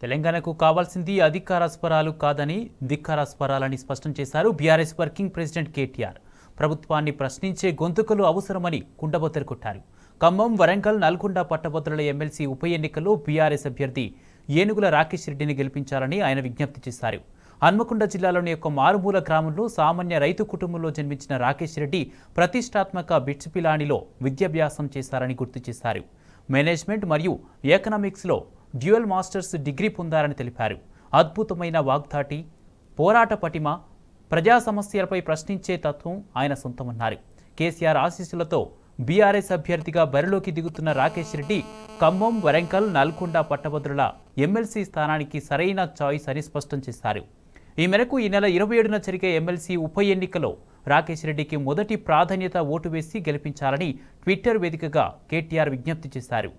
తెలంగాణకు కావాల్సింది అధికార స్వరాలు కాదని ధిక్కార స్వరాలని స్పష్టం చేశారు బీఆర్ఎస్ వర్కింగ్ ప్రెసిడెంట్ కేటీఆర్. ప్రభుత్వాన్ని ప్రశ్నించే గొంతుకలు అవసరమని కుండబద్దలు కొట్టారు. ఖమ్మం, వరంగల్, నల్గొండ పట్టభద్రుల ఎమ్మెల్సీ ఉప ఎన్నికల్లో బీఆర్ఎస్ అభ్యర్థి ఏనుగుల రాకేష్ రెడ్డిని గెలిపించాలని ఆయన విజ్ఞప్తి చేశారు. హన్మకొండ జిల్లాలోని ఒక మారుమూల గ్రామంలో సామాన్య రైతు కుటుంబంలో జన్మించిన రాకేష్ రెడ్డి ప్రతిష్టాత్మక బిట్స్ పిలానిలో విద్యాభ్యాసం చేశారని గుర్తు చేశారు. మేనేజ్మెంట్ మరియు ఎకనామిక్స్లో డ్యూయల్ మాస్టర్స్ డిగ్రీ పొందారని తెలిపారు. అద్భుతమైన వాగ్దాటి, పోరాట పటిమ, ప్రజా సమస్యలపై ప్రశ్నించే తత్వం ఆయన సొంతమన్నారు. కేసీఆర్ ఆశీస్సులతో బీఆర్ఎస్ అభ్యర్థిగా బరిలోకి దిగుతున్న రాకేష్ రెడ్డి ఖమ్మం, వరంగల్, నల్గొండ పట్టభద్రుల ఎమ్మెల్సీ స్థానానికి సరైన చాయిస్ అని స్పష్టం చేశారు. ఈ మేరకు ఈ నెల 27న జరిగే ఎమ్మెల్సీ ఉప ఎన్నికలో రాకేష్ రెడ్డికి మొదటి ప్రాధాన్యత ఓటు వేసి గెలిపించాలని ట్విట్టర్ వేదికగా కేటీఆర్ విజ్ఞప్తి చేశారు.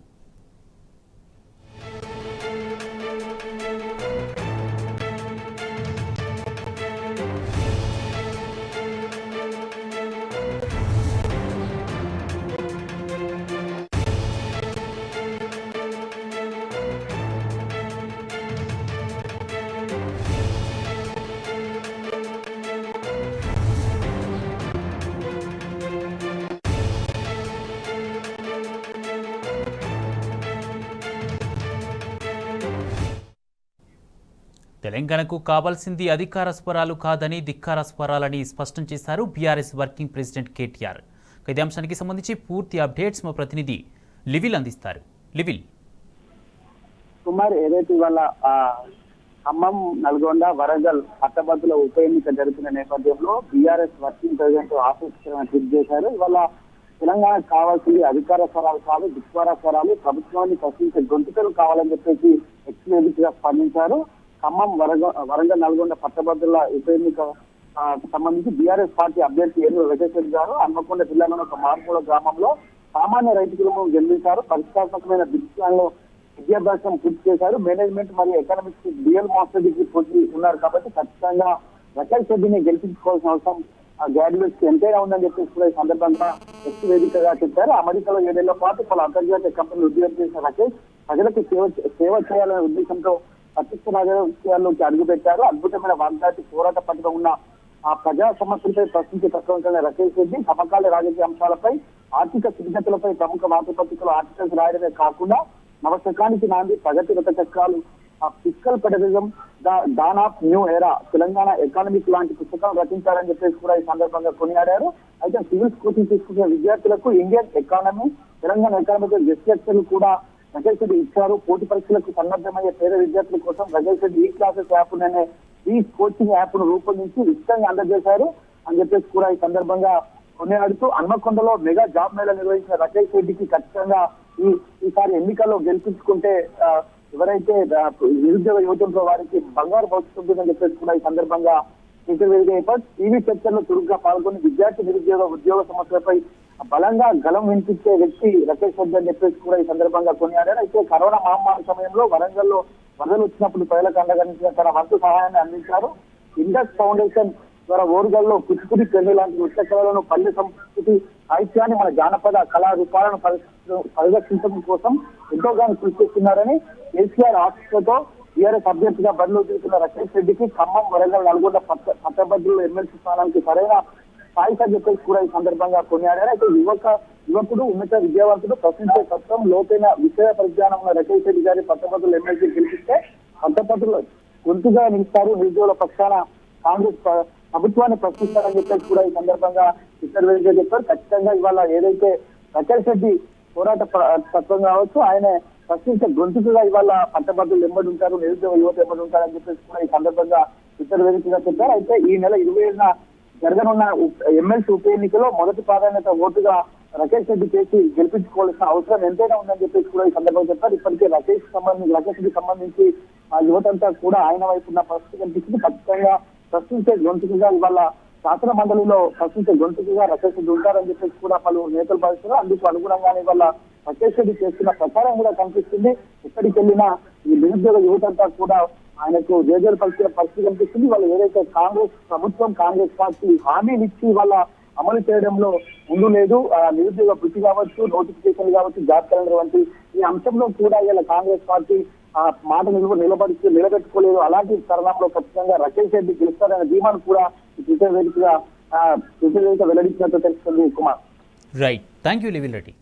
తెలంగాణకు కావాల్సింది అధికార స్వరాలు కాదని ధిక్కార స్వరాలని స్పష్టం చేశారు బీఆర్ఎస్ వర్కింగ్ ప్రెసిడెంట్ కేటీఆర్. ఇదే అంశానికి సంబంధించి పూర్తి అప్డేట్స్ మా ప్రతినిధి లివిల్ అందిస్తారు. లివిల్, కుమార్, ఏదైతే ఇవాళ ఖమ్మం, నల్గొండ, వరంగల్ పట్టభద్రుల ఉప ఎన్నిక జరుగుతున్న నేపథ్యంలో బీఆర్ఎస్ వర్కింగ్ ప్రెసిడెంట్ ఆసక్తికరమైన ట్వీట్ చేశారు. ఇవాళ తెలంగాణకు కావాల్సింది అధికార స్వరాలు కాదు, ధిక్కార స్వరాలు, ప్రభుత్వాన్ని ప్రశ్నించే గొంతుకలు కావాలని చెప్పేసి ఎక్స్ప్లెయిన్ స్పందించారు. ఖమ్మం, వరంగల్, నల్గొండ పట్టభద్రుల ఉప ఎన్నిక సంబంధించి బీఆర్ఎస్ పార్టీ అభ్యర్థి ఏనుగుల రాకేష్ రెడ్డి గారు హన్మకొండ జిల్లాలోని ఒక మారుమూల గ్రామంలో సామాన్య రైతు కుటుంబం జన్మించారు. పరిష్కారాత్మకమైన బిట్స్లో విద్యాభ్యాసం పూర్తి చేశారు. మేనేజ్మెంట్ మరియు ఎకనామిక్స్ డ్యూయల్ మాస్టర్ డిగ్రీ పూర్తి ఉన్నారు. కాబట్టి ఖచ్చితంగా రాకేష్ రెడ్డిని గెలిపించుకోవాల్సిన అవసరం గ్రాడ్యుయేట్స్ ఎంతైనా ఉందని చెప్పేసి కూడా ఈ సందర్భంగా ఎక్స్ వేదికగా చెప్పారు. అమెరికాలో 7 ఏళ్ల పాటు పలు అంతర్జాతీయ కంపెనీలు ఉద్యోగం చేసిన రాకేష్ ప్రజలకు సేవ చేయాలనే ఉద్దేశంతో ప్రత్యక్ష రాజకీయాల్లోకి అడుగుపెట్టారు. అద్భుతమైన వాగ్దాటి, పోరాట పట్టుగా ఉన్న ఆ ప్రజా సమస్యలపై ప్రశ్నించే తత్వం కలిగిన రాకేష్ రెడ్డి సమకాలీన రాజకీయ అంశాలపై, ఆర్థిక స్థితిగతులపై ప్రముఖ వార్తాపత్రికలు ఆర్టికల్స్ రాయడమే కాకుండా నవశకానికి నాంది, ప్రగతి రథ చక్రాలు, fiscal federalism, than of new era, Telangana economic లాంటి పుస్తకాలు రచించారని చెప్పేసి కూడా ఈ సందర్భంగా కొనియాడారు. అయితే సివిల్స్ కోచింగ్ తీసుకునే విద్యార్థులకు Indian economy, Telangana economic guest లెక్చర్లు కూడా రాకేష్ రెడ్డి ఇచ్చారు. పోటీ పరీక్షలకు సన్నద్ధమయ్యే పేద విద్యార్థుల కోసం రాకేష్ రెడ్డి ఈ క్లాసెస్ యాప్ అనే ఈ కోచింగ్ యాప్ ను రూపొందించి ఉచితంగా అందజేశారు అని చెప్పేసి కూడా ఈ సందర్భంగా కొనియాడుతూ హన్మకొండలో మెగా జాబ్ మేళా నిర్వహించిన రాకేష్ రెడ్డికి ఖచ్చితంగా ఈసారి ఎన్నికల్లో గెలిపించుకుంటే ఎవరైతే నిరుద్యోగ యువతంలో వారికి బంగారు భవిష్యత్తు ఉంటుందని చెప్పేసి కూడా ఈ సందర్భంగా టీవీ చర్చల్లో చురుగ్గా పాల్గొని విద్యార్థి నిరుద్యోగ ఉద్యోగ సమస్యలపై బలంగా గలం వినిపించే వ్యక్తి రాకేష్ రెడ్డి అని చెప్పేసి కూడా ఈ సందర్భంగా కొనియాడారు. అయితే కరోనా మహమ్మారి సమయంలో వరంగల్లో వరదలు వచ్చినప్పుడు ప్రజలకు అండగా తన వంతు సహాయాన్ని అందించారు. ఇండస్ ఫౌండేషన్ ద్వారా ఓరుగల్లో కుచిపుడి పెళ్లి లాంటి నృత్య కళలను, పల్లె సంస్కృతి సాహిత్యాన్ని, మన జానపద కళారూపాలను పరిరక్షించడం కోసం ఎంతోగానో కృషి చేస్తున్నారని కేసీఆర్ ఆశీస్సులతో బీఆర్ఎస్ అభ్యర్థిగా బరిలో దిగుతున్న రాకేష్ రెడ్డికి ఖమ్మం, వరంగల్, నల్గొండ పట్టభద్రుల ఎమ్మెల్సీ స్థానానికి సరైన స్థాయి చెప్పేసి కూడా ఈ సందర్భంగా కొనియాడారు. అయితే యువకుడు, ఉన్నత విద్యావంతుడు, ప్రశ్నించే తత్వం, లోతైన విషయ పరిజ్ఞానం ఉన్న రాకేష్ రెడ్డి గారి పట్టభద్రుల ఎమ్మెల్సీ గెలిపిస్తే పట్టభద్రులు గొంతుగా నిలుస్తారు. నిరుద్యోగుల పక్షాన కాంగ్రెస్ ప్రభుత్వాన్ని ప్రశ్నిస్తారని చెప్పేసి కూడా ఈ సందర్భంగా ట్విట్టర్ వేదికగా చెప్పారు. ఖచ్చితంగా ఇవాళ ఏదైతే రాకేష్ రెడ్డి పోరాట తత్వం కావచ్చు, ఆయన ప్రశ్నించే గొంతుగా ఇవాళ పట్టభద్రులు ఎంబడి ఉంటారు, నిరుద్యోగ యువత ఎంబడి ఉంటారని చెప్పేసి కూడా ఈ సందర్భంగా ట్విట్టర్ వేదికగా చెప్పారు. అయితే ఈ నెల 27న జరగనున్న ఎమ్మెల్సీ ఉప ఎన్నికలో మొదటి ప్రాధాన్యత ఓటుగా రాకేష్ రెడ్డి చేసి గెలిపించుకోవాల్సిన అవసరం ఎంతైనా ఉందని చెప్పేసి కూడా ఈ సందర్భంగా చెప్పారు. ఇప్పటికే రాకేష్ రెడ్డికి సంబంధించి ఆ యువతంతా కూడా ఆయన వైపు ఉన్న పరిస్థితి కనిపిస్తుంది. ఖచ్చితంగా ప్రశ్నించే గొంతుకుగా ఇవాళ శాసన మండలిలో ప్రశ్నించే గొంతుకుగా రాకేష్ రెడ్డి ఉంటారని చెప్పేసి కూడా పలు నేతలు భావిస్తున్నారు. అందుకు అనుగుణంగానే ఇవాళ రాకేష్ రెడ్డి చేస్తున్న ప్రచారం కూడా కనిపిస్తుంది. ఎక్కడికి వెళ్ళినా ఈ నిరుద్యోగ యువతంతా కూడా ఆయనకు జేజేలు పరిస్థితి కనిపిస్తుంది. వాళ్ళు ఏదైతే కాంగ్రెస్ ప్రభుత్వం, కాంగ్రెస్ పార్టీ హామీలు ఇచ్చి వాళ్ళ అమలు చేయడంలో ముందు లేదు. నిరుద్యోగ వృత్తి కావచ్చు, నోటిఫికేషన్ కావచ్చు, జాబ్ క్యాలెండర్ వంటి ఈ అంశంలో కూడా ఇలా కాంగ్రెస్ పార్టీ ఆ మాట నిలబెట్టుకోలేదు. అలాంటి తరుణంలో ఖచ్చితంగా రాకేష్ రెడ్డి గెలుస్తారనే ధీమాను కూడా ట్విట్టర్ వేదికగా వెల్లడించినట్టు తెలుస్తుంది కుమార్. రైట్, థ్యాంక్ యూ లివిల్ రెడ్డి.